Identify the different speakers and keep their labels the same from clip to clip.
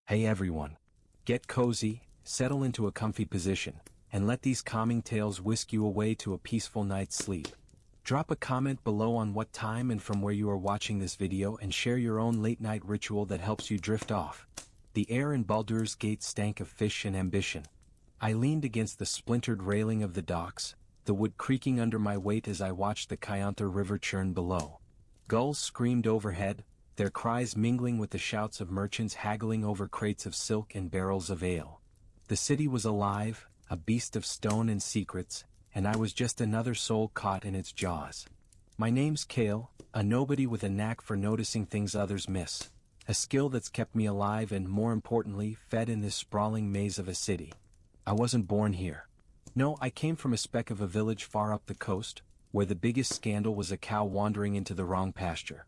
Speaker 1: Hey everyone. Get cozy, settle into a comfy position, and let these calming tales whisk you away to a peaceful night's sleep. Drop a comment below on what time and from where you are watching this video and share your own late-night ritual that helps you drift off. The air in Baldur's Gate stank of fish and ambition. I leaned against the splintered railing of the docks, the wood creaking under my weight as I watched the Kayantha River churn below. Gulls screamed overhead, their cries mingling with the shouts of merchants haggling over crates of silk and barrels of ale. The city was alive, a beast of stone and secrets, and I was just another soul caught in its jaws. My name's Kael, a nobody with a knack for noticing things others miss, a skill that's kept me alive and, more importantly, fed in this sprawling maze of a city. I wasn't born here. No, I came from a speck of a village far up the coast, where the biggest scandal was a cow wandering into the wrong pasture.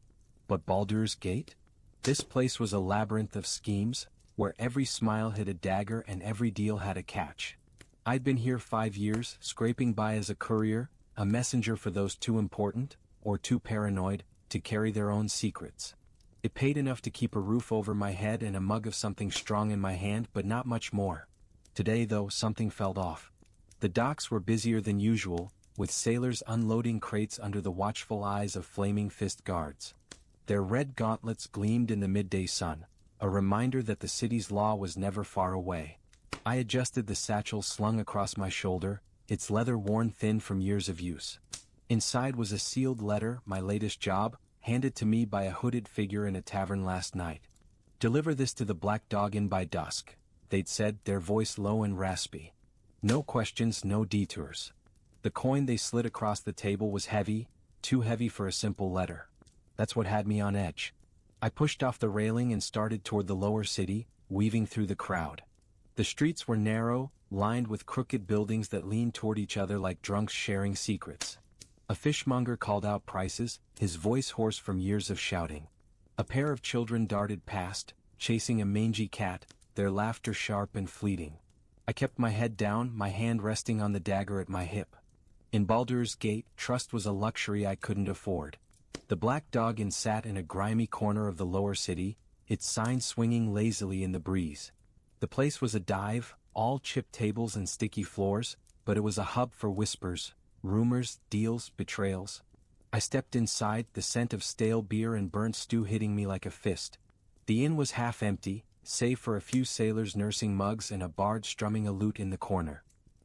Speaker 1: But Baldur's Gate? This place was a labyrinth of schemes, where every smile hid a dagger and every deal had a catch. I'd been here 5 years, scraping by as a courier, a messenger for those too important, or too paranoid, to carry their own secrets. It paid enough to keep a roof over my head and a mug of something strong in my hand, but not much more. Today, though, something felt off. The docks were busier than usual, with sailors unloading crates under the watchful eyes of flaming fist guards. Their red gauntlets gleamed in the midday sun, a reminder that the city's law was never far away. I adjusted the satchel slung across my shoulder, its leather worn thin from years of use. Inside was a sealed letter, my latest job, handed to me by a hooded figure in a tavern last night. "Deliver this to the Black Dog Inn by dusk," they'd said, their voice low and raspy. No questions, no detours. The coin they slid across the table was heavy, too heavy for a simple letter. That's what had me on edge. I pushed off the railing and started toward the lower city, weaving through the crowd. The streets were narrow, lined with crooked buildings that leaned toward each other like drunks sharing secrets. A fishmonger called out prices, his voice hoarse from years of shouting. A pair of children darted past, chasing a mangy cat, their laughter sharp and fleeting. I kept my head down, my hand resting on the dagger at my hip. In Baldur's Gate, trust was a luxury I couldn't afford. The Black Dog Inn sat in a grimy corner of the lower city, its sign swinging lazily in the breeze. The place was a dive, all chipped tables and sticky floors, but it was a hub for whispers, rumors, deals, betrayals. I stepped inside, the scent of stale beer and burnt stew hitting me like a fist. The inn was half empty, save for a few sailors nursing mugs and a bard strumming a lute in the corner.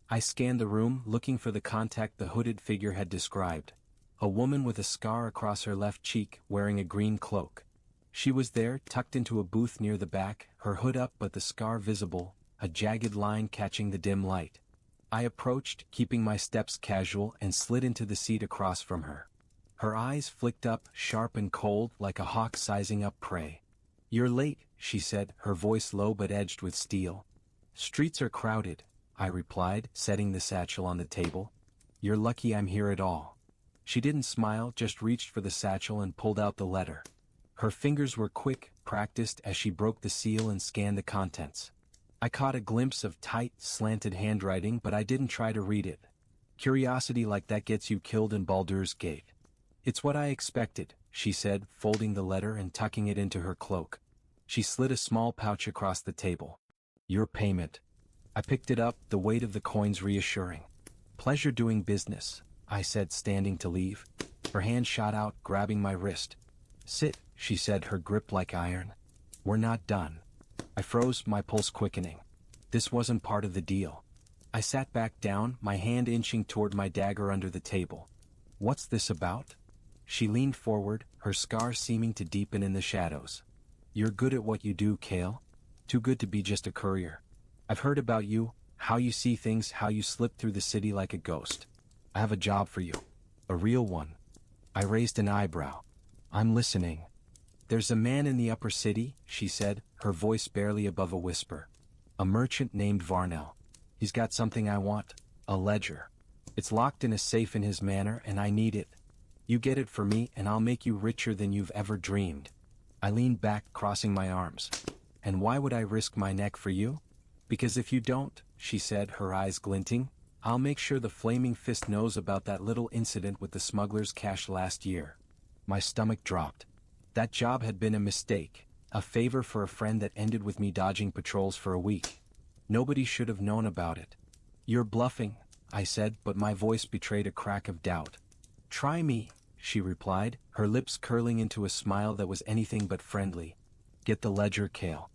Speaker 1: I scanned the room, looking for the contact the hooded figure had described. A woman with a scar across her left cheek, wearing a green cloak. She was there, tucked into a booth near the back, her hood up but the scar visible, a jagged line catching the dim light. I approached, keeping my steps casual, and slid into the seat across from her. Her eyes flicked up, sharp and cold, like a hawk sizing up prey. "You're late," she said, her voice low but edged with steel. "Streets are crowded," I replied, setting the satchel on the table. "You're lucky I'm here at all." She didn't smile, just reached for the satchel and pulled out the letter. Her fingers were quick, practiced as she broke the seal and scanned the contents. I caught a glimpse of tight, slanted handwriting, but I didn't try to read it. Curiosity like that gets you killed in Baldur's Gate. "It's what I expected," she said, folding the letter and tucking it into her cloak. She slid a small pouch across the table. "Your payment." I picked it up, the weight of the coins reassuring. "Pleasure doing business," I said, standing to leave. Her hand shot out, grabbing my wrist. "Sit," she said, her grip like iron. "We're not done." I froze, my pulse quickening. This wasn't part of the deal. I sat back down, my hand inching toward my dagger under the table. "What's this about?" She leaned forward, her scar seeming to deepen in the shadows. "You're good at what you do, Kael. Too good to be just a courier. I've heard about you, how you see things, how you slip through the city like a ghost. I have a job for you. A real one." I raised an eyebrow. "I'm listening." "There's a man in the upper city," she said, her voice barely above a whisper. "A merchant named Varnell. He's got something I want, a ledger. It's locked in a safe in his manor and I need it. You get it for me and I'll make you richer than you've ever dreamed." I leaned back, crossing my arms. "And why would I risk my neck for you?" "Because if you don't," she said, her eyes glinting, "I'll make sure the Flaming Fist knows about that little incident with the smuggler's cash last year." My stomach dropped. That job had been a mistake. A favor for a friend that ended with me dodging patrols for a week. Nobody should have known about it. You're bluffing, I said, but my voice betrayed a crack of doubt. Try me, she replied, her lips curling into a smile that was anything but friendly. Get the ledger, Kael.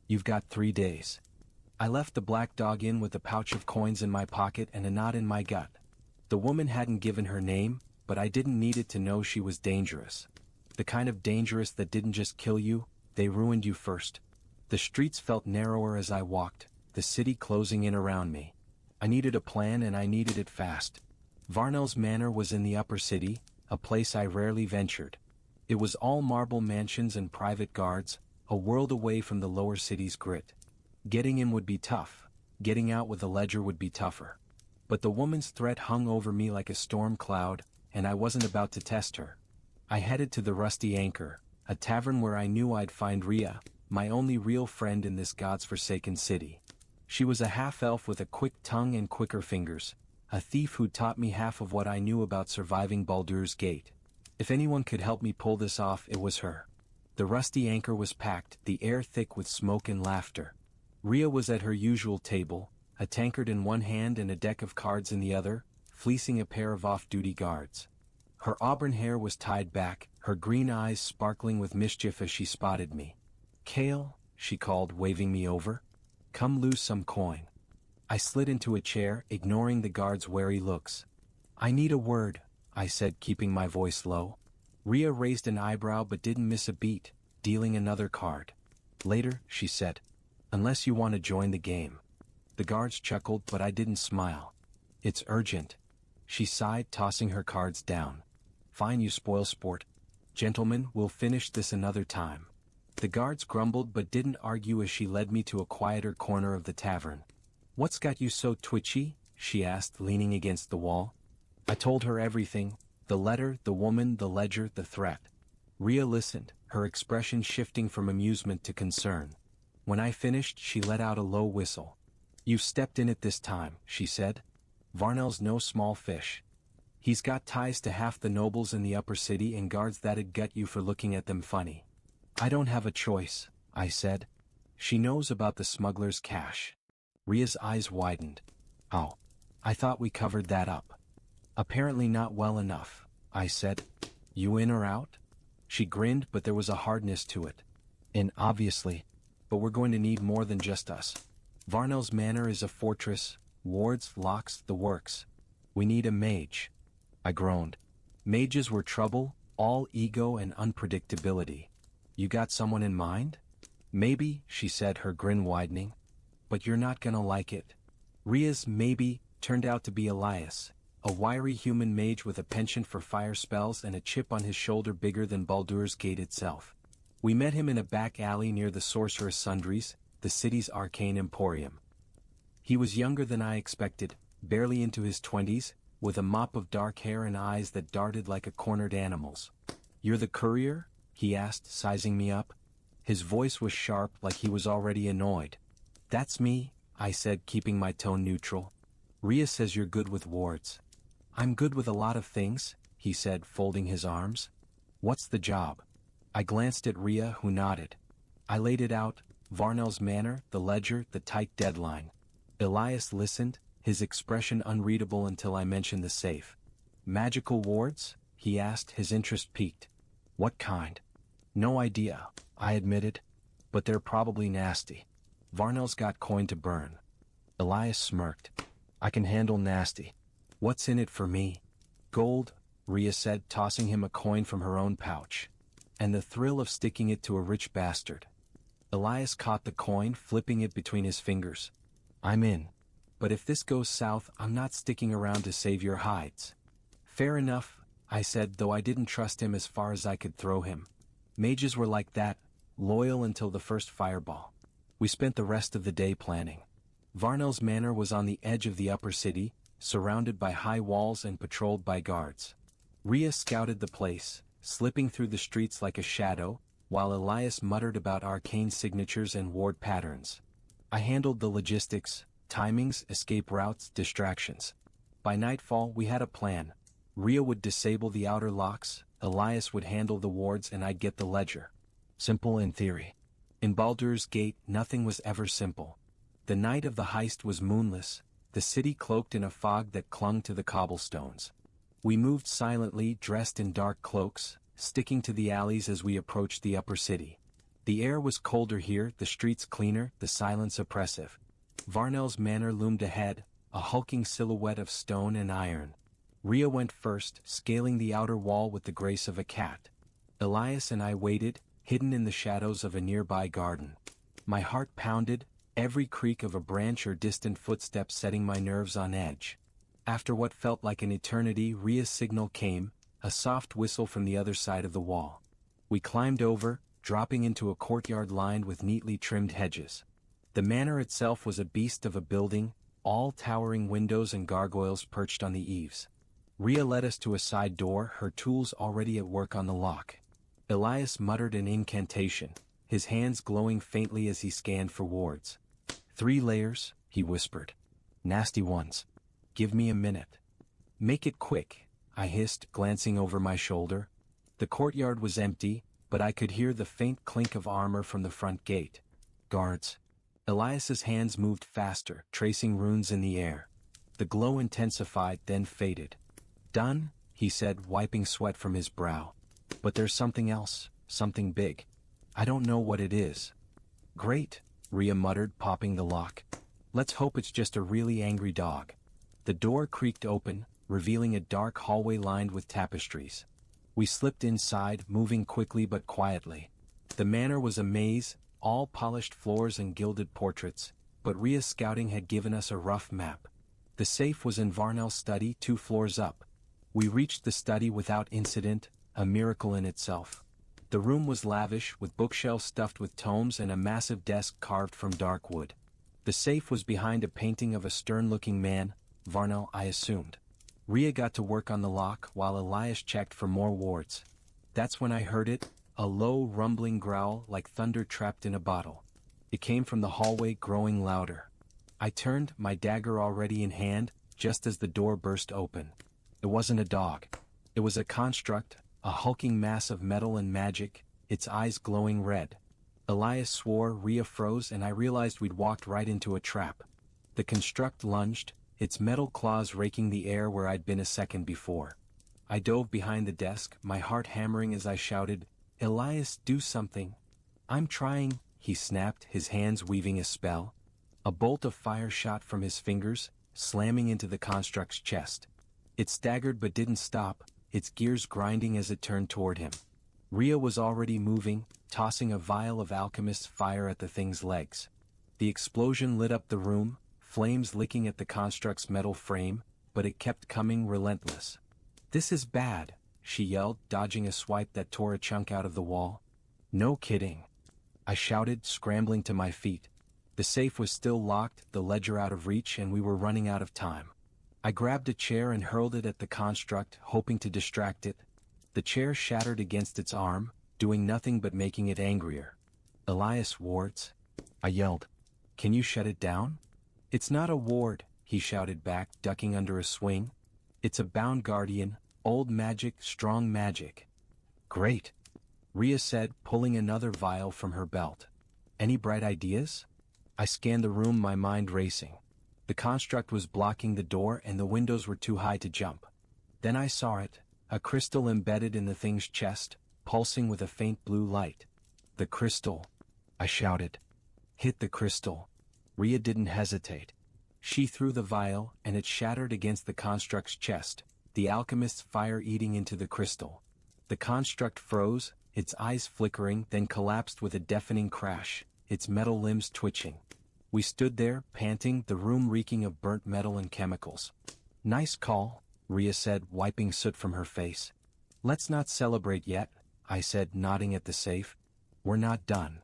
Speaker 1: You've got 3 days. I left the black dog in with a pouch of coins in my pocket and a knot in my gut. The woman hadn't given her name, but I didn't need it to know she was dangerous. The kind of dangerous that didn't just kill you, they ruined you first. The streets felt narrower as I walked, the city closing in around me. I needed a plan and I needed it fast. Varnell's manor was in the upper city, a place I rarely ventured. It was all marble mansions and private guards, a world away from the lower city's grit. Getting in would be tough, getting out with the ledger would be tougher. But the woman's threat hung over me like a storm cloud, and I wasn't about to test her. I headed to the Rusty Anchor, a tavern where I knew I'd find Rhea, my only real friend in this god's-forsaken city. She was a half-elf with a quick tongue and quicker fingers, a thief who taught me half of what I knew about surviving Baldur's Gate. If anyone could help me pull this off, it was her. The Rusty Anchor was packed, the air thick with smoke and laughter. Rhea was at her usual table, a tankard in one hand and a deck of cards in the other, fleecing a pair of off-duty guards. Her auburn hair was tied back, her green eyes sparkling with mischief as she spotted me. Kael, she called, waving me over. Come lose some coin. I slid into a chair, ignoring the guard's wary looks. I need a word, I said, keeping my voice low. Rhea raised an eyebrow but didn't miss a beat, dealing another card. Later, she said. Unless you want to join the game. The guards chuckled, but I didn't smile. It's urgent. She sighed, tossing her cards down. Fine, you spoil sport. Gentlemen, we'll finish this another time. The guards grumbled but didn't argue as she led me to a quieter corner of the tavern. What's got you so twitchy? She asked, leaning against the wall. I told her everything, the letter, the woman, the ledger, the threat. Rhea listened, her expression shifting from amusement to concern. When I finished, she let out a low whistle. You've stepped in it this time, she said. Varnell's no small fish. He's got ties to half the nobles in the upper city and guards that'd gut you for looking at them funny. I don't have a choice, I said. She knows about the smuggler's cash. Rhea's eyes widened. Oh. I thought we covered that up. Apparently not well enough, I said. You in or out? She grinned, but there was a hardness to it. In, obviously. But we're going to need more than just us. Varnell's manor is a fortress, wards, locks, the works. We need a mage. I groaned. Mages were trouble, all ego and unpredictability. You got someone in mind? Maybe, she said, her grin widening. But you're not gonna like it. Rhea's maybe turned out to be Elias, a wiry human mage with a penchant for fire spells and a chip on his shoulder bigger than Baldur's Gate itself. We met him in a back alley near the Sorceress Sundries, the city's arcane emporium. He was younger than I expected, barely into his 20s, with a mop of dark hair and eyes that darted like a cornered animal's. You're the courier? He asked, sizing me up. His voice was sharp, like he was already annoyed. That's me, I said, keeping my tone neutral. Rhea says you're good with wards. I'm good with a lot of things, he said, folding his arms. What's the job? I glanced at Rhea, who nodded. I laid it out, Varnell's manor, the ledger, the tight deadline. Elias listened, his expression unreadable until I mentioned the safe. Magical wards? He asked, his interest piqued. What kind? No idea, I admitted. But they're probably nasty. Varnell's got coin to burn. Elias smirked. I can handle nasty. What's in it for me? Gold, Rhea said, tossing him a coin from her own pouch. And the thrill of sticking it to a rich bastard. Elias caught the coin, flipping it between his fingers. I'm in. But if this goes south, I'm not sticking around to save your hides. Fair enough, I said, though I didn't trust him as far as I could throw him. Mages were like that, loyal until the first fireball. We spent the rest of the day planning. Varnell's manor was on the edge of the upper city, surrounded by high walls and patrolled by guards. Rhea scouted the place, slipping through the streets like a shadow, while Elias muttered about arcane signatures and ward patterns. I handled the logistics, timings, escape routes, distractions. By nightfall, we had a plan. Rhea would disable the outer locks, Elias would handle the wards, and I'd get the ledger. Simple in theory. In Baldur's Gate, nothing was ever simple. The night of the heist was moonless, the city cloaked in a fog that clung to the cobblestones. We moved silently, dressed in dark cloaks, sticking to the alleys as we approached the upper city. The air was colder here, the streets cleaner, the silence oppressive. Varnell's manor loomed ahead, a hulking silhouette of stone and iron. Rhea went first, scaling the outer wall with the grace of a cat. Elias and I waited, hidden in the shadows of a nearby garden. My heart pounded, every creak of a branch or distant footstep setting my nerves on edge. After what felt like an eternity, Rhea's signal came, a soft whistle from the other side of the wall. We climbed over, dropping into a courtyard lined with neatly trimmed hedges. The manor itself was a beast of a building, all towering windows and gargoyles perched on the eaves. Rhea led us to a side door, her tools already at work on the lock. Elias muttered an incantation, his hands glowing faintly as he scanned for wards. 3 layers, he whispered. Nasty ones. Give me a minute. Make it quick, I hissed, glancing over my shoulder. The courtyard was empty, but I could hear the faint clink of armor from the front gate. Guards. Elias's hands moved faster, tracing runes in the air. The glow intensified, then faded. Done, he said, wiping sweat from his brow. But there's something else, something big. I don't know what it is. Great, Rhea muttered, popping the lock. Let's hope it's just a really angry dog. The door creaked open, revealing a dark hallway lined with tapestries. We slipped inside, moving quickly but quietly. The manor was a maze, all polished floors and gilded portraits, but Rhea's scouting had given us a rough map. The safe was in Varnell's study, 2 floors up. We reached the study without incident, a miracle in itself. The room was lavish, with bookshelves stuffed with tomes and a massive desk carved from dark wood. The safe was behind a painting of a stern-looking man, Varnell, I assumed. Rhea got to work on the lock while Elias checked for more wards. That's when I heard it, a low rumbling growl like thunder trapped in a bottle. It came from the hallway, growing louder. I turned, my dagger already in hand, just as the door burst open. It wasn't a dog. It was a construct, a hulking mass of metal and magic, its eyes glowing red. Elias swore, Rhea froze, and I realized we'd walked right into a trap. The construct lunged, its metal claws raking the air where I'd been a second before. I dove behind the desk, my heart hammering as I shouted, Elias, do something. I'm trying, he snapped, his hands weaving a spell. A bolt of fire shot from his fingers, slamming into the construct's chest. It staggered but didn't stop, its gears grinding as it turned toward him. Rhea was already moving, tossing a vial of alchemist's fire at the thing's legs. The explosion lit up the room, flames licking at the construct's metal frame, but it kept coming, relentless. This is bad, she yelled, dodging a swipe that tore a chunk out of the wall. No kidding. I shouted, scrambling to my feet. The safe was still locked, the ledger out of reach, and we were running out of time. I grabbed a chair and hurled it at the construct, hoping to distract it. The chair shattered against its arm, doing nothing but making it angrier. Elias, wards? I yelled. Can you shut it down? It's not a ward, he shouted back, ducking under a swing. It's a bound guardian, old magic, strong magic. Great, Rhea said, pulling another vial from her belt. Any bright ideas? I scanned the room, my mind racing. The construct was blocking the door and the windows were too high to jump. Then I saw it, a crystal embedded in the thing's chest, pulsing with a faint blue light. The crystal, I shouted. Hit the crystal. Rhea didn't hesitate. She threw the vial, and it shattered against the construct's chest, the alchemist's fire eating into the crystal. The construct froze, its eyes flickering, then collapsed with a deafening crash, its metal limbs twitching. We stood there, panting, the room reeking of burnt metal and chemicals. Nice call, Rhea said, wiping soot from her face. Let's not celebrate yet, I said, nodding at the safe. We're not done.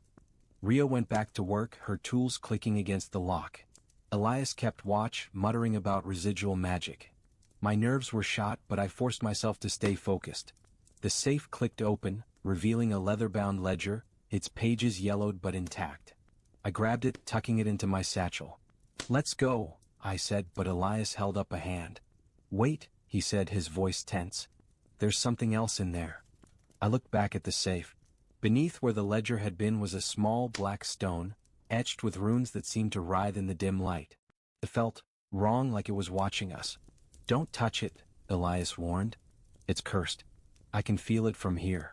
Speaker 1: Rhea went back to work, her tools clicking against the lock. Elias kept watch, muttering about residual magic. My nerves were shot, but I forced myself to stay focused. The safe clicked open, revealing a leather-bound ledger, its pages yellowed but intact. I grabbed it, tucking it into my satchel. Let's go, I said, but Elias held up a hand. Wait, he said, his voice tense. There's something else in there. I looked back at the safe. Beneath where the ledger had been was a small black stone, etched with runes that seemed to writhe in the dim light. It felt wrong, like it was watching us. "Don't touch it," Elias warned. "It's cursed. I can feel it from here."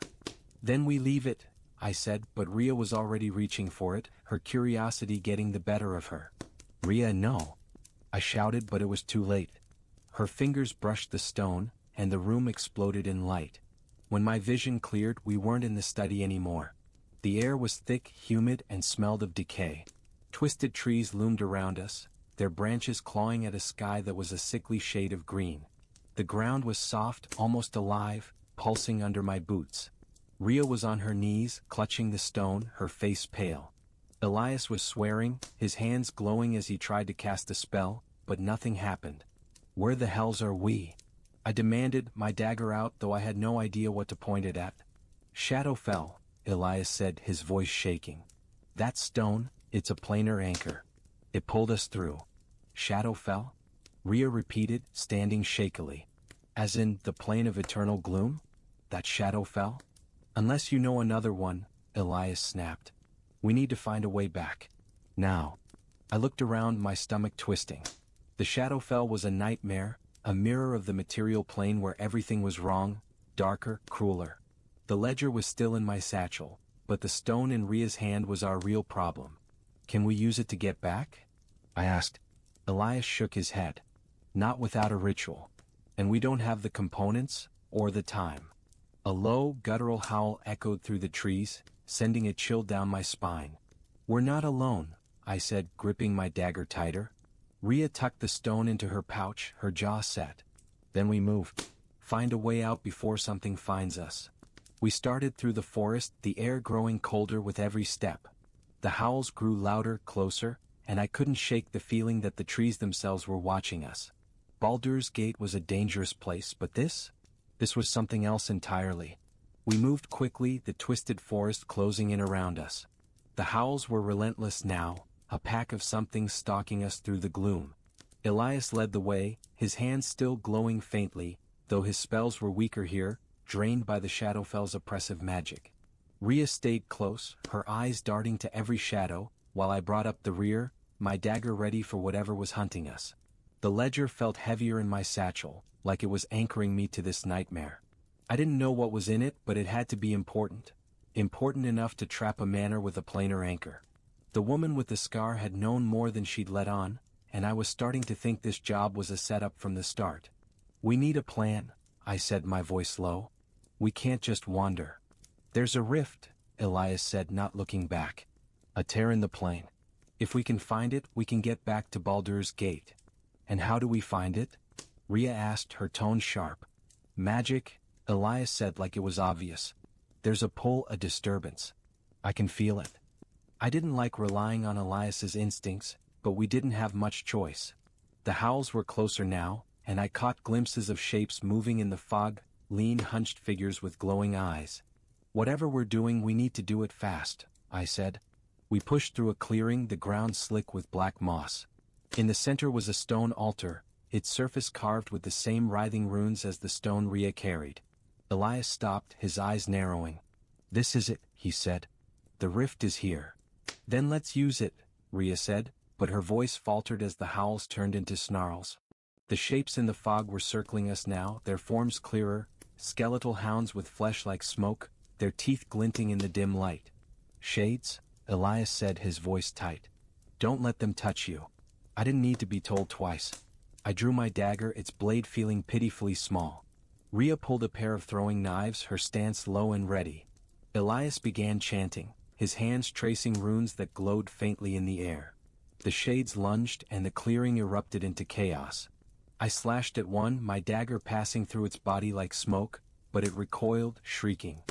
Speaker 1: "Then we leave it," I said, but Rhea was already reaching for it, her curiosity getting the better of her. "Rhea, no!" I shouted, but it was too late. Her fingers brushed the stone, and the room exploded in light. When my vision cleared, we weren't in the study anymore. The air was thick, humid, and smelled of decay. Twisted trees loomed around us, their branches clawing at a sky that was a sickly shade of green. The ground was soft, almost alive, pulsing under my boots. Rhea was on her knees, clutching the stone, her face pale. Elias was swearing, his hands glowing as he tried to cast a spell, but nothing happened. "Where the hells are we?" I demanded, my dagger out, though I had no idea what to point it at. "Shadowfell," Elias said, his voice shaking. "That stone, it's a planar anchor. It pulled us through." "Shadowfell?" Rhea repeated, standing shakily. "As in, the plane of eternal gloom? That Shadowfell?" "Unless you know another one," Elias snapped. "We need to find a way back. Now." I looked around, my stomach twisting. The Shadowfell was a nightmare, a mirror of the material plane where everything was wrong, darker, crueler. The ledger was still in my satchel, but the stone in Rhea's hand was our real problem. "Can we use it to get back?" I asked. Elias shook his head. "Not without a ritual. And we don't have the components, or the time." A low, guttural howl echoed through the trees, sending a chill down my spine. "We're not alone," I said, gripping my dagger tighter. Rhea tucked the stone into her pouch, her jaw set. "Then we moved. Find a way out before something finds us." We started through the forest, the air growing colder with every step. The howls grew louder, closer, and I couldn't shake the feeling that the trees themselves were watching us. Baldur's Gate was a dangerous place, but this was something else entirely. We moved quickly, the twisted forest closing in around us. The howls were relentless now, a pack of something stalking us through the gloom. Elias led the way, his hands still glowing faintly, though his spells were weaker here, drained by the Shadowfell's oppressive magic. Rhea stayed close, her eyes darting to every shadow, while I brought up the rear, my dagger ready for whatever was hunting us. The ledger felt heavier in my satchel, like it was anchoring me to this nightmare. I didn't know what was in it, but it had to be important. Important enough to trap a manor with a planar anchor. The woman with the scar had known more than she'd let on, and I was starting to think this job was a setup from the start. "We need a plan," I said, my voice low. "We can't just wander." "There's a rift," Elias said, not looking back. "A tear in the plane. If we can find it, we can get back to Baldur's Gate." "And how do we find it?" Rhea asked, her tone sharp. "Magic," Elias said, like it was obvious. "There's a pull, a disturbance. I can feel it." I didn't like relying on Elias's instincts, but we didn't have much choice. The howls were closer now, and I caught glimpses of shapes moving in the fog, lean, hunched figures with glowing eyes. "Whatever we're doing, we need to do it fast," I said. We pushed through a clearing, the ground slick with black moss. In the center was a stone altar, its surface carved with the same writhing runes as the stone Rhea carried. Elias stopped, his eyes narrowing. "This is it," he said. "The rift is here." "Then let's use it," Rhea said, but her voice faltered as the howls turned into snarls. The shapes in the fog were circling us now, their forms clearer, skeletal hounds with flesh like smoke, their teeth glinting in the dim light. "Shades," Elias said, his voice tight. "Don't let them touch you." I didn't need to be told twice. I drew my dagger, its blade feeling pitifully small. Rhea pulled a pair of throwing knives, her stance low and ready. Elias began chanting, his hands tracing runes that glowed faintly in the air. The shades lunged, and the clearing erupted into chaos. I slashed at one, my dagger passing through its body like smoke, but it recoiled, shrieking.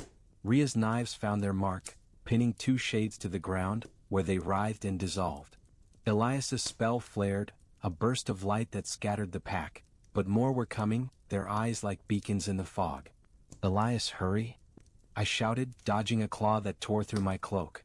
Speaker 1: Rhea's knives found their mark, pinning two shades to the ground, where they writhed and dissolved. Elias's spell flared, a burst of light that scattered the pack, but more were coming, their eyes like beacons in the fog. "Elias, hurry!" I shouted, dodging a claw that tore through my cloak.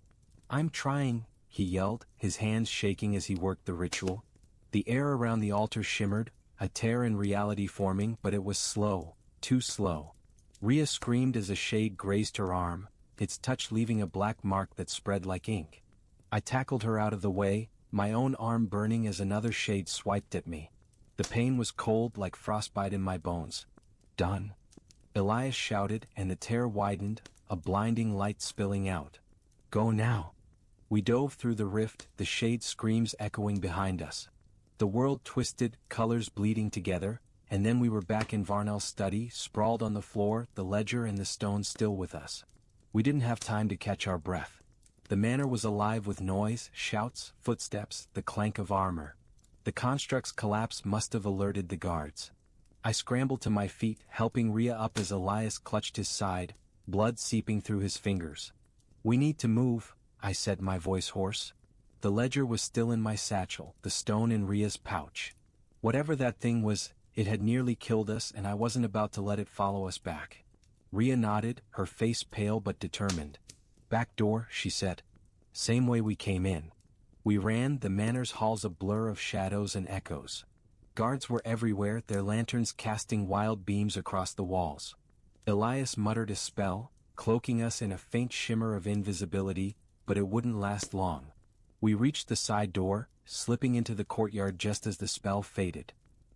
Speaker 1: "I'm trying," he yelled, his hands shaking as he worked the ritual. The air around the altar shimmered, a tear in reality forming, but it was slow, too slow. Rhea screamed as a shade grazed her arm, its touch leaving a black mark that spread like ink. I tackled her out of the way, my own arm burning as another shade swiped at me. The pain was cold like frostbite in my bones. Done. Elias shouted and the tear widened, a blinding light spilling out. Go now. We dove through the rift, the shade screams echoing behind us. The world twisted, colors bleeding together, and then we were back in Varnell's study, sprawled on the floor, the ledger and the stone still with us. We didn't have time to catch our breath. The manor was alive with noise, shouts, footsteps, the clank of armor. The construct's collapse must have alerted the guards. I scrambled to my feet, helping Rhea up as Elias clutched his side, blood seeping through his fingers. We need to move, I said, my voice hoarse. The ledger was still in my satchel, the stone in Rhea's pouch. Whatever that thing was, it had nearly killed us and I wasn't about to let it follow us back. Rhea nodded, her face pale but determined. Back door, she said. Same way we came in. We ran, the manor's halls a blur of shadows and echoes. Guards were everywhere, their lanterns casting wild beams across the walls. Elias muttered a spell, cloaking us in a faint shimmer of invisibility, but it wouldn't last long. We reached the side door, slipping into the courtyard just as the spell faded.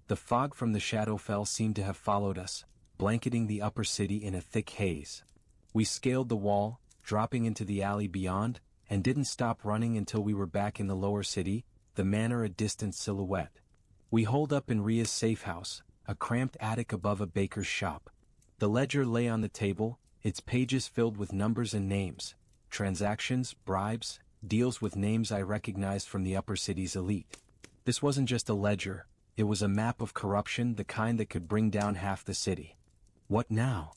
Speaker 1: The fog from the Shadowfell seemed to have followed us, blanketing the upper city in a thick haze. We scaled the wall, dropping into the alley beyond, and didn't stop running until we were back in the lower city, the manor a distant silhouette. We holed up in Rhea's safe house, a cramped attic above a baker's shop. The ledger lay on the table, its pages filled with numbers and names, transactions, bribes, deals with names I recognized from the upper city's elite. This wasn't just a ledger, it was a map of corruption, the kind that could bring down half the city. What now?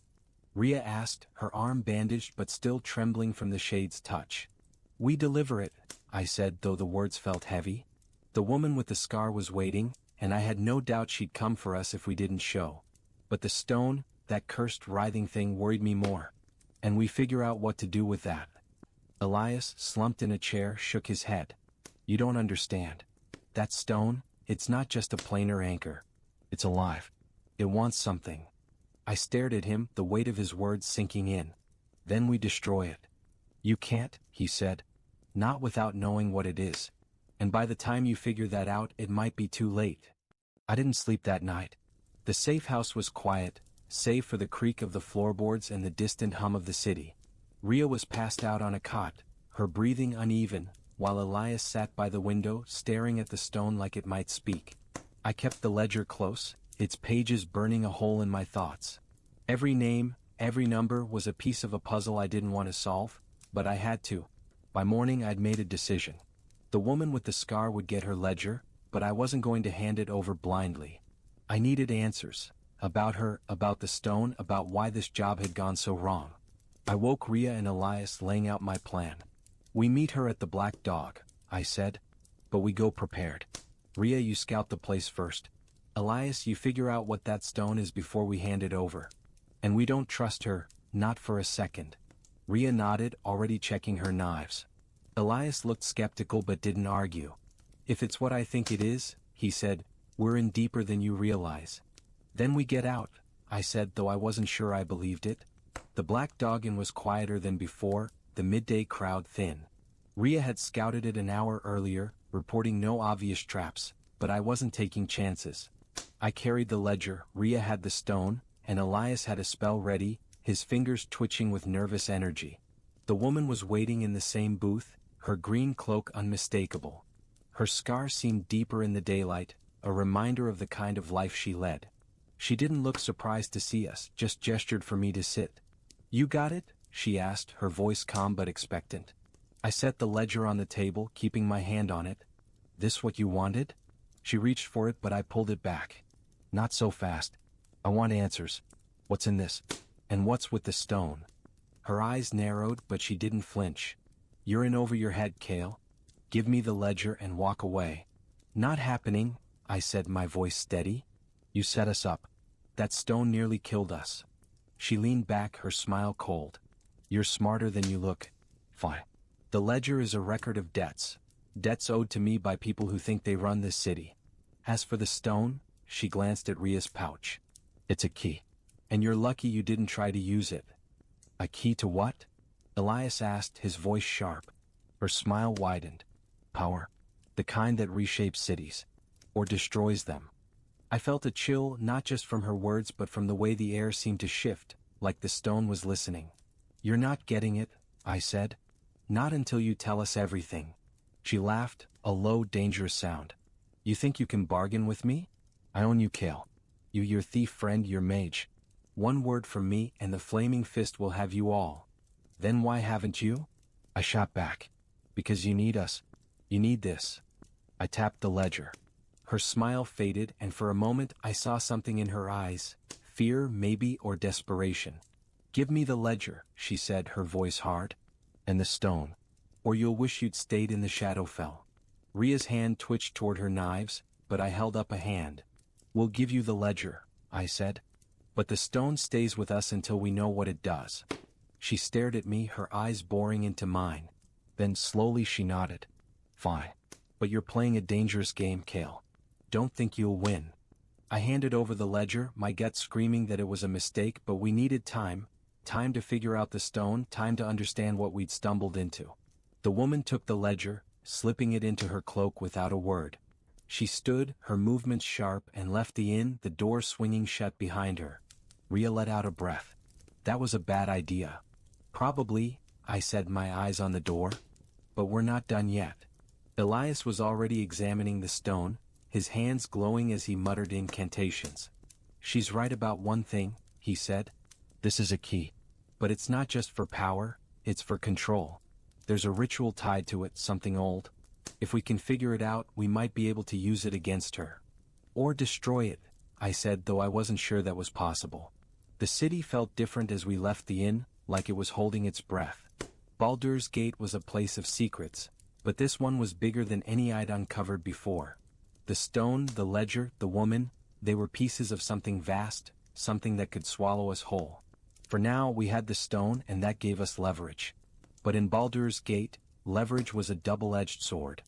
Speaker 1: Rhea asked, her arm bandaged but still trembling from the shade's touch. We deliver it, I said, though the words felt heavy. The woman with the scar was waiting, and I had no doubt she'd come for us if we didn't show. But the stone, that cursed writhing thing, worried me more. And we figure out what to do with that. Elias, slumped in a chair, shook his head. You don't understand. That stone, it's not just a planar anchor. It's alive. It wants something. I stared at him, the weight of his words sinking in. Then we destroy it. You can't, he said. Not without knowing what it is. And by the time you figure that out, it might be too late. I didn't sleep that night. The safe house was quiet, save for the creak of the floorboards and the distant hum of the city. Rhea was passed out on a cot, her breathing uneven, while Elias sat by the window, staring at the stone like it might speak. I kept the ledger close, its pages burning a hole in my thoughts. Every name, every number was a piece of a puzzle I didn't want to solve, but I had to. By morning I'd made a decision. The woman with the scar would get her ledger, but I wasn't going to hand it over blindly. I needed answers. About her, about the stone, about why this job had gone so wrong. I woke Rhea and Elias, laying out my plan. We meet her at the Black Dog, I said. But we go prepared. Rhea, you scout the place first. Elias, you figure out what that stone is before we hand it over. And we don't trust her, not for a second. Rhea nodded, already checking her knives. Elias looked skeptical but didn't argue. If it's what I think it is, he said, we're in deeper than you realize. Then we get out, I said, though I wasn't sure I believed it. The Black Dog Inn was quieter than before, the midday crowd thin. Rhea had scouted it an hour earlier, reporting no obvious traps, but I wasn't taking chances. I carried the ledger, Rhea had the stone, and Elias had a spell ready, his fingers twitching with nervous energy. The woman was waiting in the same booth, her green cloak unmistakable. Her scar seemed deeper in the daylight, a reminder of the kind of life she led. She didn't look surprised to see us, just gestured for me to sit. You got it? She asked, her voice calm but expectant. I set the ledger on the table, keeping my hand on it. This what you wanted? She reached for it but I pulled it back. Not so fast. I want answers. What's in this? And what's with the stone? Her eyes narrowed but she didn't flinch. You're in over your head, Kael. Give me the ledger and walk away. Not happening, I said, my voice steady. You set us up. That stone nearly killed us. She leaned back, her smile cold. You're smarter than you look. Fine. The ledger is a record of debts. Debts owed to me by people who think they run this city. As for the stone, she glanced at Rhea's pouch. It's a key. And you're lucky you didn't try to use it. A key to what? Elias asked, his voice sharp. Her smile widened. Power. The kind that reshapes cities. Or destroys them. I felt a chill not just from her words but from the way the air seemed to shift, like the stone was listening. You're not getting it, I said. Not until you tell us everything. She laughed, a low, dangerous sound. You think you can bargain with me? I own you, Kael. You, your thief friend, your mage. One word from me and the flaming fist will have you all. Then why haven't you? I shot back. Because you need us. You need this. I tapped the ledger. Her smile faded and for a moment I saw something in her eyes, fear maybe or desperation. Give me the ledger, she said, her voice hard. And the stone. Or you'll wish you'd stayed in the Shadowfell. Rhea's hand twitched toward her knives, but I held up a hand. We'll give you the ledger, I said. But the stone stays with us until we know what it does. She stared at me, her eyes boring into mine. Then slowly she nodded. Fine. But you're playing a dangerous game, Kael. Don't think you'll win. I handed over the ledger, my gut screaming that it was a mistake, but we needed time. Time to figure out the stone, time to understand what we'd stumbled into. The woman took the ledger, slipping it into her cloak without a word. She stood, her movements sharp, and left the inn, the door swinging shut behind her. Rhea let out a breath. That was a bad idea. Probably, I said, my eyes on the door. But we're not done yet. Elias was already examining the stone, his hands glowing as he muttered incantations. She's right about one thing, he said. This is a key. But it's not just for power, it's for control. There's a ritual tied to it, something old. If we can figure it out, we might be able to use it against her. Or destroy it, I said, though I wasn't sure that was possible. The city felt different as we left the inn, like it was holding its breath. Baldur's Gate was a place of secrets, but this one was bigger than any I'd uncovered before. The stone, the ledger, the woman, they were pieces of something vast, something that could swallow us whole. For now, we had the stone and that gave us leverage. But in Baldur's Gate, leverage was a double-edged sword.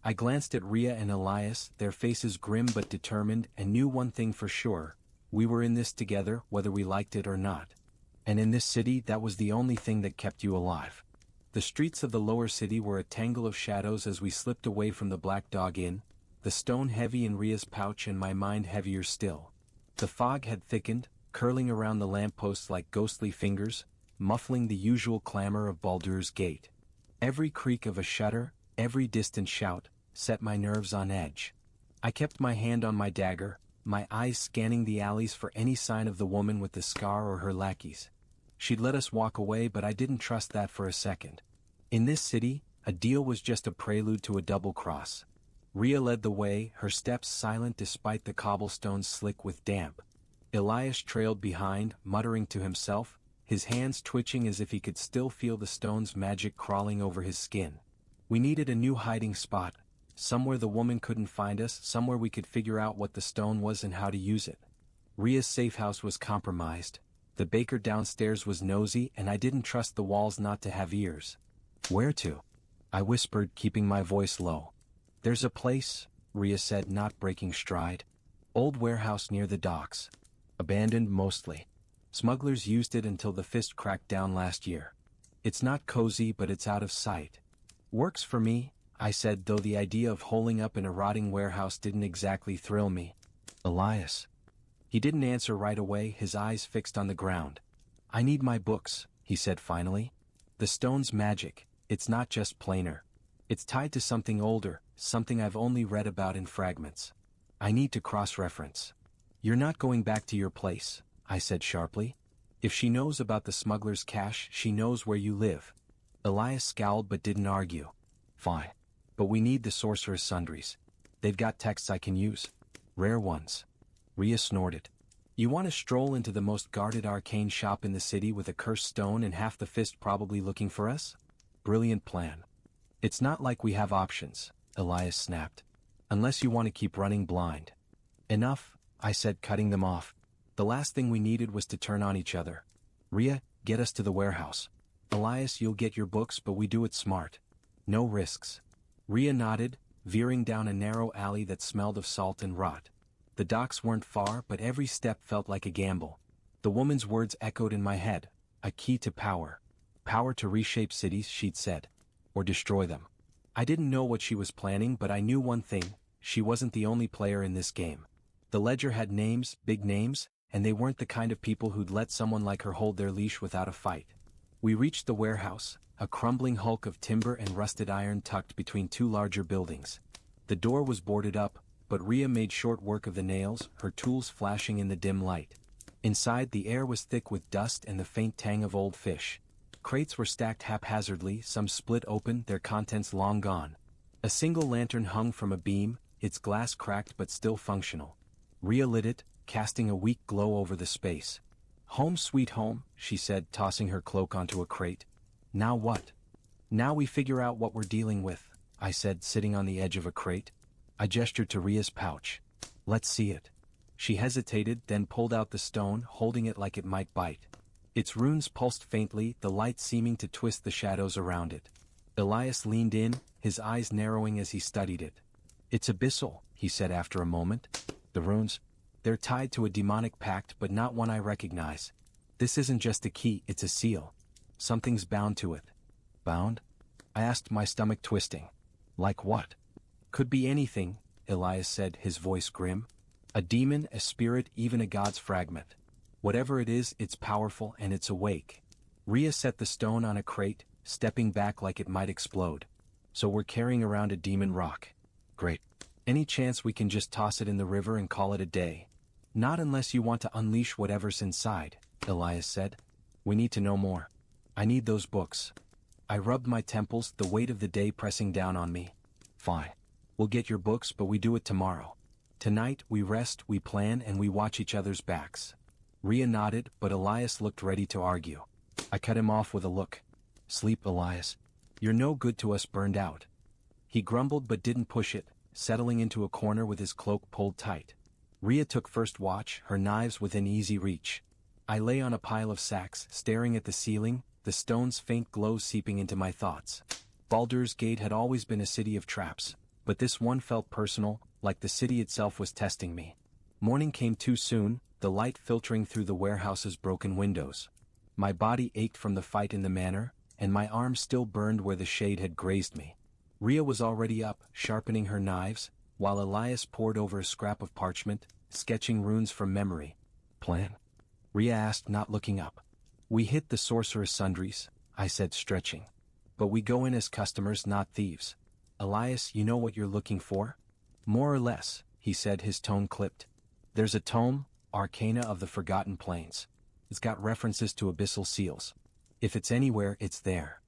Speaker 1: I glanced at Rhea and Elias, their faces grim but determined, and knew one thing for sure. We were in this together, whether we liked it or not. And in this city, that was the only thing that kept you alive. The streets of the lower city were a tangle of shadows as we slipped away from the Black Dog Inn, the stone heavy in Rhea's pouch and my mind heavier still. The fog had thickened, curling around the lampposts like ghostly fingers, muffling the usual clamor of Baldur's Gate. Every creak of a shutter, every distant shout, set my nerves on edge. I kept my hand on my dagger, my eyes scanning the alleys for any sign of the woman with the scar or her lackeys. She'd let us walk away, but I didn't trust that for a second. In this city, a deal was just a prelude to a double cross. Rhea led the way, her steps silent despite the cobblestones slick with damp. Elias trailed behind, muttering to himself, his hands twitching as if he could still feel the stone's magic crawling over his skin. We needed a new hiding spot, somewhere the woman couldn't find us, somewhere we could figure out what the stone was and how to use it. Rhea's safe house was compromised. The baker downstairs was nosy, and I didn't trust the walls not to have ears. Where to? I whispered, keeping my voice low. There's a place, Rhea said, not breaking stride. Old warehouse near the docks. Abandoned mostly. Smugglers used it until the fist cracked down last year. It's not cozy, but it's out of sight. Works for me, I said, though the idea of holing up in a rotting warehouse didn't exactly thrill me. Elias. He didn't answer right away, his eyes fixed on the ground. I need my books, he said finally. The stone's magic, it's not just planar. It's tied to something older, something I've only read about in fragments. I need to cross-reference. You're not going back to your place, I said sharply. If she knows about the smuggler's cache, she knows where you live. Elias scowled but didn't argue. Fine. But we need the sorcerer's sundries. They've got texts I can use. Rare ones. Rhea snorted. You want to stroll into the most guarded arcane shop in the city with a cursed stone and half the fist probably looking for us? Brilliant plan. It's not like we have options, Elias snapped. Unless you want to keep running blind. Enough, I said, cutting them off. The last thing we needed was to turn on each other. Rhea, get us to the warehouse. Elias, you'll get your books, but we do it smart. No risks. Rhea nodded, veering down a narrow alley that smelled of salt and rot. The docks weren't far, but every step felt like a gamble. The woman's words echoed in my head. A key to power. Power to reshape cities, she'd said. Or destroy them. I didn't know what she was planning, but I knew one thing: she wasn't the only player in this game. The ledger had names, big names, and they weren't the kind of people who'd let someone like her hold their leash without a fight. We reached the warehouse, a crumbling hulk of timber and rusted iron tucked between two larger buildings. The door was boarded up, but Rhea made short work of the nails, her tools flashing in the dim light. Inside, the air was thick with dust and the faint tang of old fish. Crates were stacked haphazardly, some split open, their contents long gone. A single lantern hung from a beam, its glass cracked but still functional. Rhea lit it, casting a weak glow over the space. "Home sweet home," she said, tossing her cloak onto a crate. "Now what?" "Now we figure out what we're dealing with," I said, sitting on the edge of a crate. I gestured to Rhea's pouch. "Let's see it." She hesitated, then pulled out the stone, holding it like it might bite. Its runes pulsed faintly, the light seeming to twist the shadows around it. Elias leaned in, his eyes narrowing as he studied it. "It's abyssal," he said after a moment. "The runes? They're tied to a demonic pact, but not one I recognize. This isn't just a key, it's a seal. Something's bound to it." "Bound?" I asked, my stomach twisting. "Like what?" "Could be anything," Elias said, his voice grim. "A demon, a spirit, even a god's fragment. Whatever it is, it's powerful and it's awake." Rhea set the stone on a crate, stepping back like it might explode. "So we're carrying around a demon rock. Great. Any chance we can just toss it in the river and call it a day?" "Not unless you want to unleash whatever's inside," Elias said. "We need to know more. I need those books." I rubbed my temples, the weight of the day pressing down on me. "Fine. We'll get your books, but we do it tomorrow. Tonight, we rest, we plan, and we watch each other's backs." Rhea nodded, but Elias looked ready to argue. I cut him off with a look. "Sleep, Elias. You're no good to us burned out." He grumbled but didn't push it, settling into a corner with his cloak pulled tight. Rhea took first watch, her knives within easy reach. I lay on a pile of sacks, staring at the ceiling, the stone's faint glow seeping into my thoughts. Baldur's Gate had always been a city of traps, but this one felt personal, like the city itself was testing me. Morning came too soon, the light filtering through the warehouse's broken windows. My body ached from the fight in the manor, and my arm still burned where the shade had grazed me. Rhea was already up, sharpening her knives, while Elias pored over a scrap of parchment, sketching runes from memory. "Plan?" Rhea asked, not looking up. "We hit the sorcerer's sundries," I said, stretching. "But we go in as customers, not thieves. Elias, you know what you're looking for?" "More or less," he said, his tone clipped. "There's a tome, Arcana of the Forgotten Plains. It's got references to abyssal seals. If it's anywhere, it's there."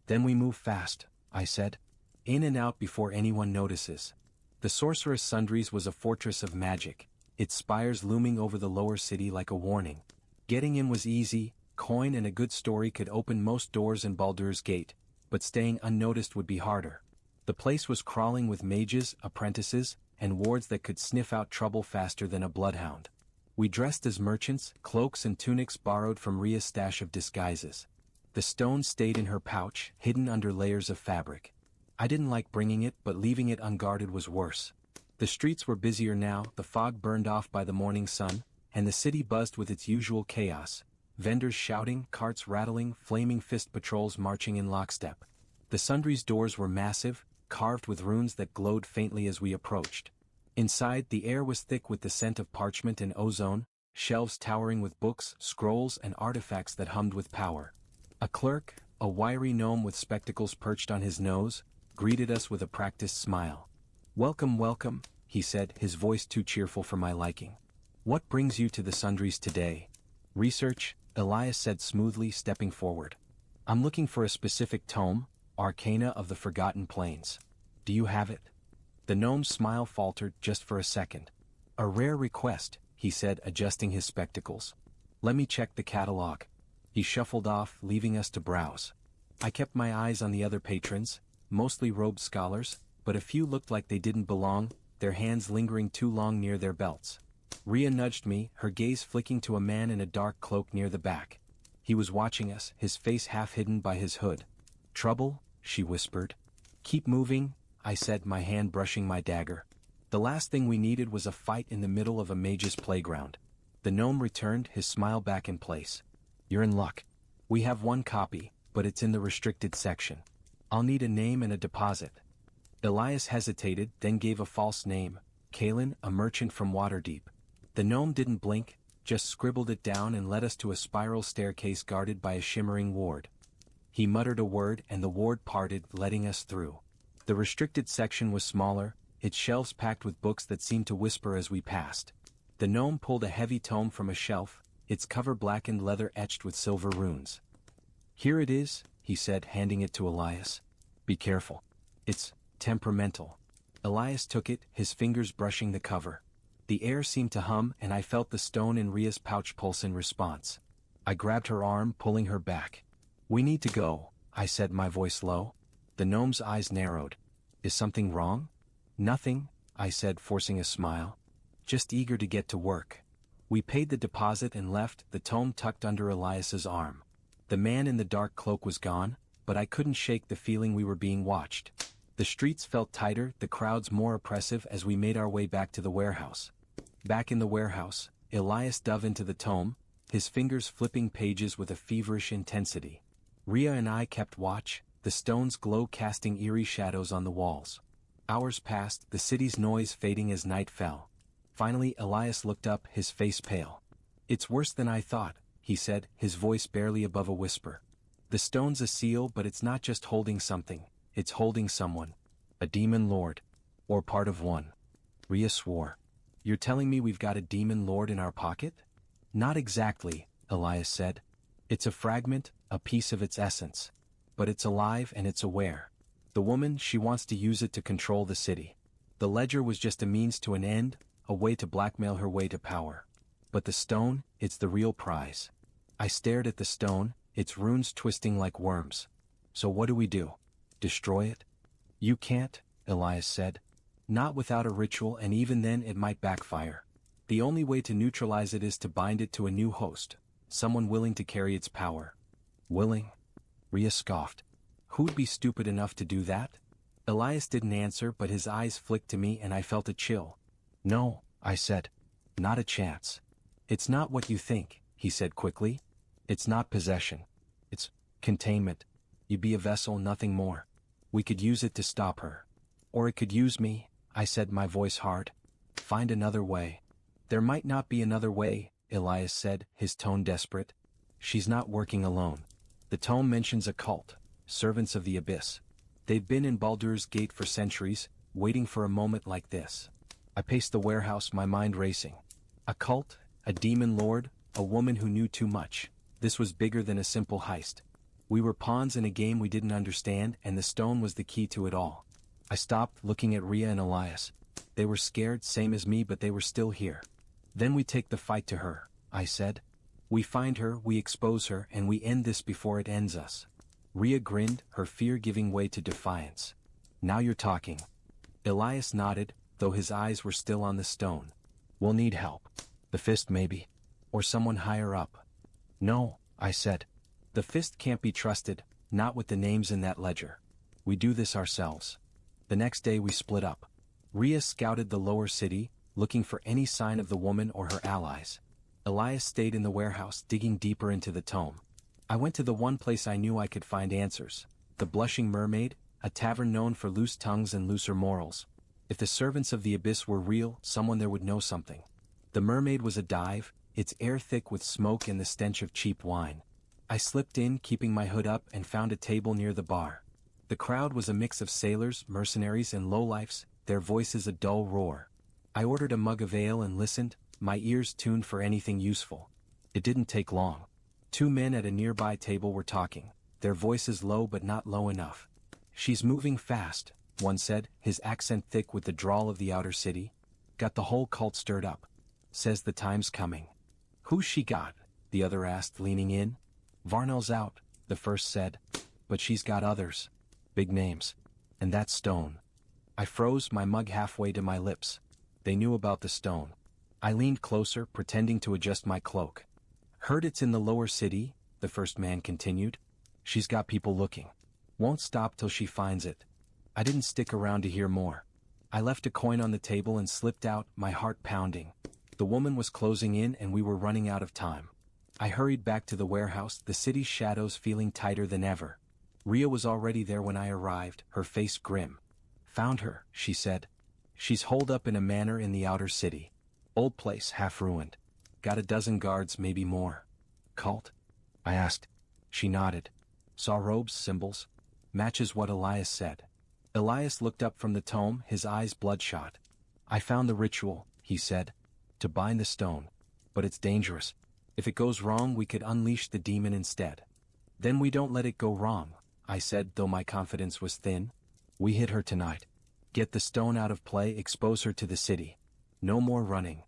Speaker 1: "Then we move fast," I said. "In and out before anyone notices." The sorcerer's sundries was a fortress of magic, its spires looming over the lower city like a warning. Getting in was easy, coin and a good story could open most doors in Baldur's Gate, but staying unnoticed would be harder. The place was crawling with mages, apprentices, and wards that could sniff out trouble faster than a bloodhound. We dressed as merchants, cloaks and tunics borrowed from Rhea's stash of disguises. The stone stayed in her pouch, hidden under layers of fabric. I didn't like bringing it, but leaving it unguarded was worse. The streets were busier now, the fog burned off by the morning sun, and the city buzzed with its usual chaos. Vendors shouting, carts rattling, flaming fist patrols marching in lockstep. The sundries' doors were massive, carved with runes that glowed faintly as we approached. Inside, the air was thick with the scent of parchment and ozone, shelves towering with books, scrolls, and artifacts that hummed with power. A clerk, a wiry gnome with spectacles perched on his nose, greeted us with a practiced smile. "Welcome, welcome," he said, his voice too cheerful for my liking. "What brings you to the sundries today?" "Research," Elias said smoothly, stepping forward. "I'm looking for a specific tome, Arcana of the Forgotten Plains. Do you have it?" The gnome's smile faltered just for a second. "A rare request," he said, adjusting his spectacles. "Let me check the catalog." He shuffled off, leaving us to browse. I kept my eyes on the other patrons, mostly robed scholars, but a few looked like they didn't belong, their hands lingering too long near their belts. Rhea nudged me, her gaze flicking to a man in a dark cloak near the back. He was watching us, his face half hidden by his hood. "Trouble?" she whispered. "Keep moving," I said, my hand brushing my dagger. The last thing we needed was a fight in the middle of a mage's playground. The gnome returned, his smile back in place. "You're in luck. We have one copy, but it's in the restricted section. I'll need a name and a deposit. Elias hesitated, then gave a false name, Kael, a merchant from Waterdeep. The gnome didn't blink, just scribbled it down and led us to a spiral staircase guarded by a shimmering ward. He muttered a word and the ward parted, letting us through. The restricted section was smaller, its shelves packed with books that seemed to whisper as we passed. The gnome pulled a heavy tome from a shelf, its cover blackened leather etched with silver runes. "Here it is," he said, handing it to Elias. "Be careful. It's temperamental." Elias took it, his fingers brushing the cover. The air seemed to hum and I felt the stone in Ria's pouch pulse in response. I grabbed her arm, pulling her back. "We need to go," I said, my voice low. The gnome's eyes narrowed. "Is something wrong?" "Nothing," I said, forcing a smile. "Just eager to get to work." We paid the deposit and left, the tome tucked under Elias's arm. The man in the dark cloak was gone, but I couldn't shake the feeling we were being watched. The streets felt tighter, the crowds more oppressive as we made our way back to the warehouse. Back in the warehouse, Elias dove into the tome, his fingers flipping pages with a feverish intensity. Ria and I kept watch, the stone's glow casting eerie shadows on the walls. Hours passed, the city's noise fading as night fell. Finally Elias looked up, his face pale. "It's worse than I thought," he said, his voice barely above a whisper. "The stone's a seal, but it's not just holding something, it's holding someone. A demon lord. Or part of one." Ria swore. "You're telling me we've got a demon lord in our pocket?" "Not exactly," Elias said. "It's a fragment, a piece of its essence. But it's alive and it's aware. The woman, she wants to use it to control the city. The ledger was just a means to an end, a way to blackmail her way to power. But the stone, it's the real prize." I stared at the stone, its runes twisting like worms. "So what do we do? Destroy it?" "You can't," Elias said. "Not without a ritual, and even then it might backfire. The only way to neutralize it is to bind it to a new host, someone willing to carry its power." "Willing?" Ria scoffed. "Who'd be stupid enough to do that?" Elias didn't answer, but his eyes flicked to me and I felt a chill. "No," I said. "Not a chance." "It's not what you think," he said quickly. "It's not possession. It's containment. You be a vessel, nothing more. We could use it to stop her. Or it could use me," I said, my voice hard. "Find another way." "There might not be another way," Elias said, his tone desperate. "She's not working alone. The tome mentions a cult, servants of the abyss. They've been in Baldur's Gate for centuries, waiting for a moment like this." I paced the warehouse, my mind racing. A cult, a demon lord, a woman who knew too much. This was bigger than a simple heist. We were pawns in a game we didn't understand, and the stone was the key to it all. I stopped, looking at Ria and Elias. They were scared, same as me, but they were still here. "Then we take the fight to her," I said. "We find her, we expose her, and we end this before it ends us." Ria grinned, her fear giving way to defiance. "Now you're talking." Elias nodded, though his eyes were still on the stone. "We'll need help. The Fist maybe. Or someone higher up." "No," I said. "The Fist can't be trusted, not with the names in that ledger. We do this ourselves." The next day we split up. Ria scouted the lower city, looking for any sign of the woman or her allies. Elias stayed in the warehouse, digging deeper into the tome. I went to the one place I knew I could find answers. The Blushing Mermaid, a tavern known for loose tongues and looser morals. If the servants of the abyss were real, someone there would know something. The Mermaid was a dive, its air thick with smoke and the stench of cheap wine. I slipped in, keeping my hood up, and found a table near the bar. The crowd was a mix of sailors, mercenaries, and lowlifes, their voices a dull roar. I ordered a mug of ale and listened, my ears tuned for anything useful. It didn't take long. Two men at a nearby table were talking, their voices low but not low enough. "She's moving fast," one said, his accent thick with the drawl of the outer city. "Got the whole cult stirred up. Says the time's coming." "Who's she got?" the other asked, leaning in. "Varnell's out," the first said. "But she's got others. Big names. And that stone." I froze, my mug halfway to my lips. They knew about the stone. I leaned closer, pretending to adjust my cloak. "Heard it's in the lower city," the first man continued. "She's got people looking. Won't stop till she finds it." I didn't stick around to hear more. I left a coin on the table and slipped out, my heart pounding. The woman was closing in and we were running out of time. I hurried back to the warehouse, the city's shadows feeling tighter than ever. Rhea was already there when I arrived, her face grim. "Found her," she said. "She's holed up in a manor in the outer city. Old place, half ruined. Got a dozen guards, maybe more." "Cult?" I asked. She nodded. "Saw robes, symbols. Matches what Elias said." Elias looked up from the tome, his eyes bloodshot. "I found the ritual," he said. "To bind the stone. But it's dangerous. If it goes wrong, we could unleash the demon instead." "Then we don't let it go wrong," I said, though my confidence was thin. "We hit her tonight. Get the stone out of play, expose her to the city. No more running."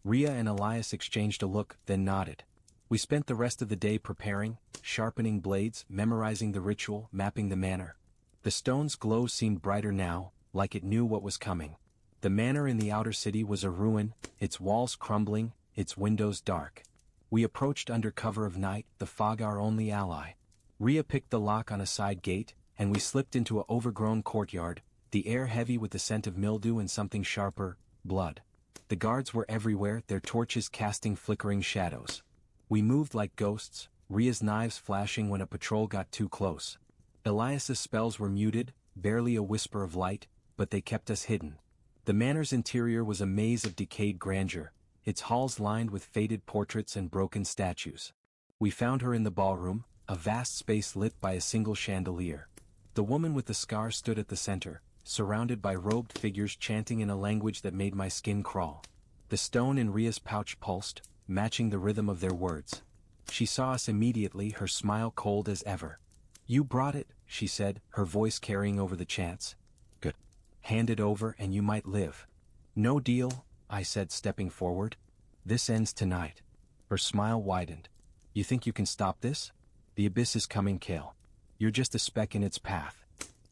Speaker 1: Rhea and Elias exchanged a look, then nodded. We spent the rest of the day preparing, sharpening blades, memorizing the ritual, mapping the manor. The stone's glow seemed brighter now, like it knew what was coming. The manor in the outer city was a ruin, its walls crumbling, its windows dark. We approached under cover of night, the fog our only ally. Rhea picked the lock on a side gate, and we slipped into an overgrown courtyard, the air heavy with the scent of mildew and something sharper, blood. The guards were everywhere, their torches casting flickering shadows. We moved like ghosts, Rhea's knives flashing when a patrol got too close. Elias's spells were muted, barely a whisper of light, but they kept us hidden. The manor's interior was a maze of decayed grandeur, its halls lined with faded portraits and broken statues. We found her in the ballroom, a vast space lit by a single chandelier. The woman with the scar stood at the center, surrounded by robed figures chanting in a language that made my skin crawl. The stone in Rhea's pouch pulsed, matching the rhythm of their words. She saw us immediately, her smile cold as ever. "You brought it," she said, her voice carrying over the chants. "Good. Hand it over and you might live." "No deal," I said, stepping forward. "This ends tonight." Her smile widened. "You think you can stop this? The abyss is coming, Kael. You're just a speck in its path."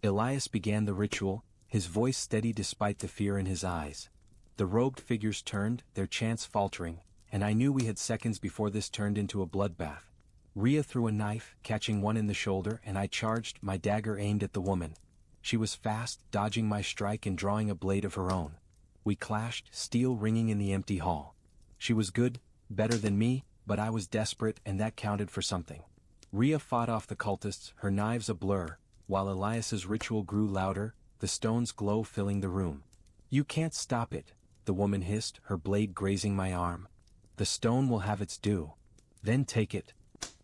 Speaker 1: Elias began the ritual, his voice steady despite the fear in his eyes. The robed figures turned, their chants faltering, and I knew we had seconds before this turned into a bloodbath. Rhea threw a knife, catching one in the shoulder, and I charged, my dagger aimed at the woman. She was fast, dodging my strike and drawing a blade of her own. We clashed, steel ringing in the empty hall. She was good, better than me, but I was desperate, and that counted for something. Rhea fought off the cultists, her knives a blur, while Elias's ritual grew louder, the stone's glow filling the room. "You can't stop it," the woman hissed, her blade grazing my arm. "The stone will have its due. Then take it,"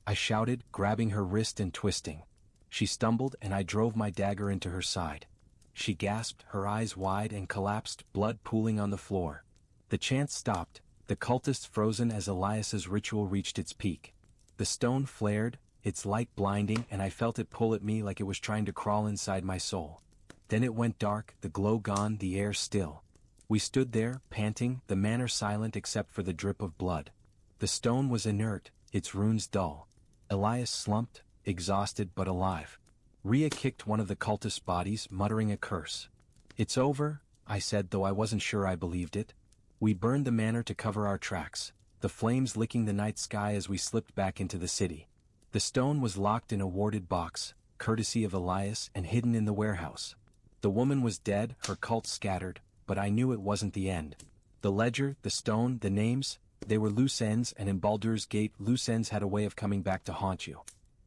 Speaker 1: I shouted, grabbing her wrist and twisting. She stumbled and I drove my dagger into her side. She gasped, her eyes wide, and collapsed, blood pooling on the floor. The chant stopped, the cultists frozen as Elias's ritual reached its peak. The stone flared, its light blinding, and I felt it pull at me like it was trying to crawl inside my soul. Then it went dark, the glow gone, the air still. We stood there, panting, the manor silent except for the drip of blood. The stone was inert, its runes dull. Elias slumped, exhausted but alive. Rhea kicked one of the cultists' bodies, muttering a curse. "It's over," I said, though I wasn't sure I believed it. We burned the manor to cover our tracks, the flames licking the night sky as we slipped back into the city. The stone was locked in a warded box, courtesy of Elias, and hidden in the warehouse. The woman was dead, her cult scattered, but I knew it wasn't the end. The ledger, the stone, the names, they were loose ends, and in Baldur's Gate, loose ends had a way of coming back to haunt you.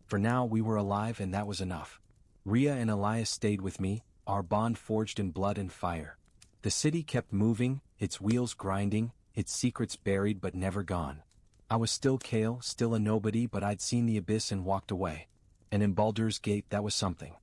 Speaker 1: For now we were alive, and that was enough. Rhea and Elias stayed with me, our bond forged in blood and fire. The city kept moving, its wheels grinding, its secrets buried but never gone. I was still Kael, still a nobody, but I'd seen the abyss and walked away. And in Baldur's Gate that was something.